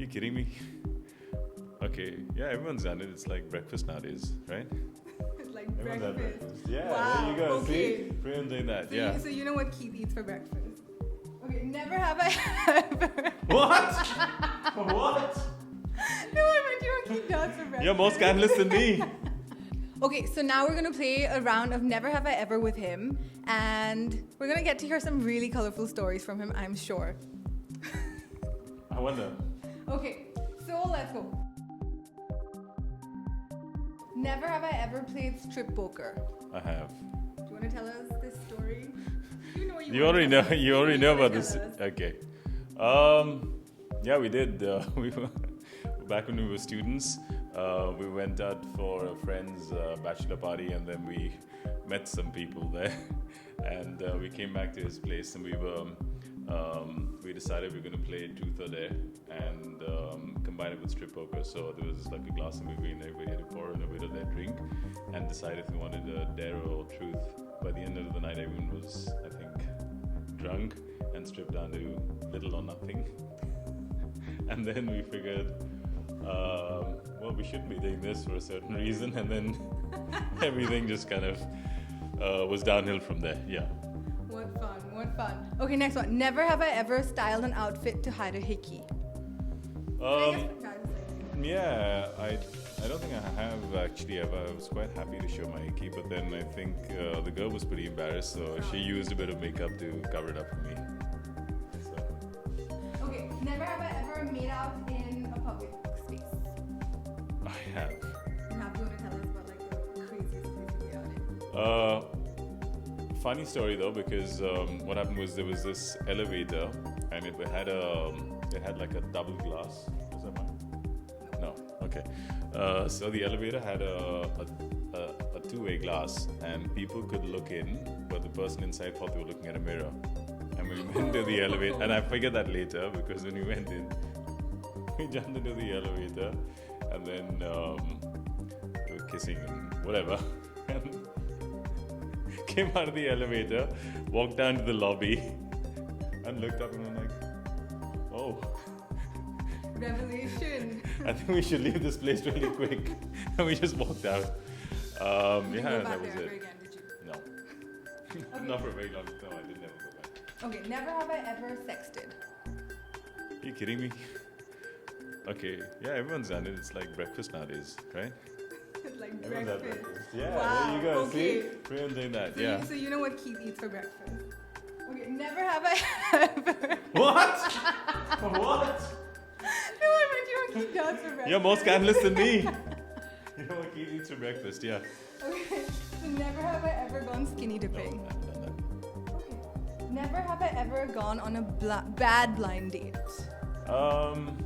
You kidding me? Okay, yeah, everyone's done it. It's like breakfast nowadays, right? It's like Everyone's had breakfast. breakfast. Yeah, Wow, there you go. okay. See? Everyone's doing that, So yeah. so you know what Keith eats for breakfast? Okay, never have I ever. What? What? No, I meant you what Keith does for breakfast. You're more scandalous than me. Okay, so now we're gonna play a round of Never Have I Ever with him, and we're gonna get to hear some really colorful stories from him, I'm sure. I wonder. Okay, so let's go. Never have I ever played strip poker. I have. Do you want to tell us this story? You know You already know. You already know about this. Tell us. Okay. Yeah, we did. We were back when we were students. We went out for a friend's bachelor party, and then we met some people there. And we came back to his place, and we decided we were going to play truth or dare and combine it with strip poker. So there was like a glass in between. Everybody had to pour in a bit of their drink and decide if we wanted a dare or truth. By the end of the night, everyone was, I think, drunk and stripped down to little or nothing. And then we figured, well, we shouldn't be doing this for a certain reason. And then everything just kind of was downhill from there. Yeah. What fun, what fun. Okay, next one. Never have I ever styled an outfit to hide a hickey. Yeah, I don't think I have actually ever. I was quite happy to show my hickey, but then I think the girl was pretty embarrassed, so she used a bit of makeup to cover it up for me. So. Okay, never have I ever made out in a public space. I have. You have to tell us about like the craziest place you made out in. Funny story though, because what happened was there was this elevator, and it had like a double glass. Is that mine? No. Okay. So the elevator had a two-way glass, and people could look in, but the person inside thought they were looking at a mirror. And we went to the elevator, and I figured that later because when we went in, we jumped into the elevator, and then we were kissing and whatever. And came out of the elevator, walked down to the lobby, and looked up and went like, "Oh, Revelation. I think we should leave this place really quick." And we just walked out. You Yeah, go back that was there it. ever again, did you? No, not for a very long time. I did never go back. Okay, never have I ever sexted. Are you kidding me? Okay, yeah, everyone's done it. It's like breakfast nowadays, right? It's like Everyone's had breakfast. breakfast. Yeah, Wow, there you go. okay. See, everyone's doing that. Yeah. So you know what Keith eats for breakfast? Okay, never have I ever. What? What? No, I meant you what Keith does for breakfast. You're more scandalous than me. You know what Keith eats for breakfast? Yeah. Okay, so never have I ever gone skinny No, dipping. I haven't done that. Okay. Never have I ever gone on a bad blind date. I'm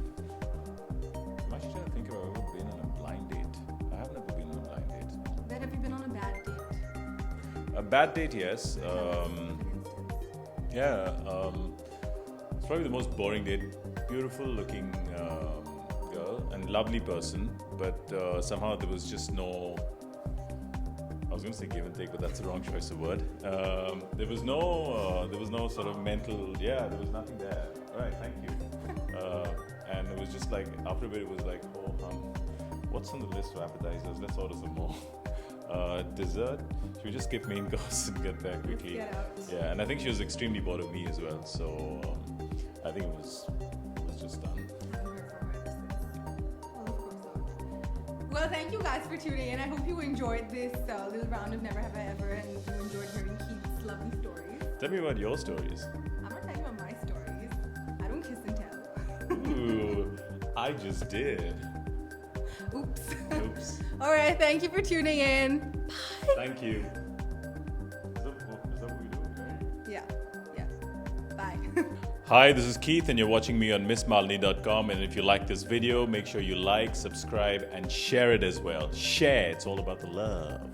actually trying to think if I've ever been on a blind date. I haven't ever been on a blind date. Then have you been on a bad date? A bad date, yes. Yeah. It's probably the most boring date. Beautiful looking girl and lovely person, but somehow there was just no. I was going to say give and take, but that's the wrong choice of word. There was no sort of mental. Yeah, there was nothing there. All right, thank you. And it was just like after a bit, it was like, oh, what's on the list for appetizers? Let's order some more. Dessert. Should we just skip main course and get there quickly? Get out. Yeah, and I think she was extremely bored of me as well. So I think it was just done. Well, thank you guys for tuning in. I hope you enjoyed this little round of Never Have I Ever, and you enjoyed hearing Keith's lovely stories. Tell me about your stories. I'm not telling you about my stories. I don't kiss and tell. Ooh, I just did. Oops. Oops. All right, thank you for tuning in. Bye. Thank you. Is that what we do? Right? Yeah. Bye. Hi, this is Keith, and you're watching me on MissMalini.com. And if you like this video, make sure you like, subscribe, and share it as well. Share. It's all about the love.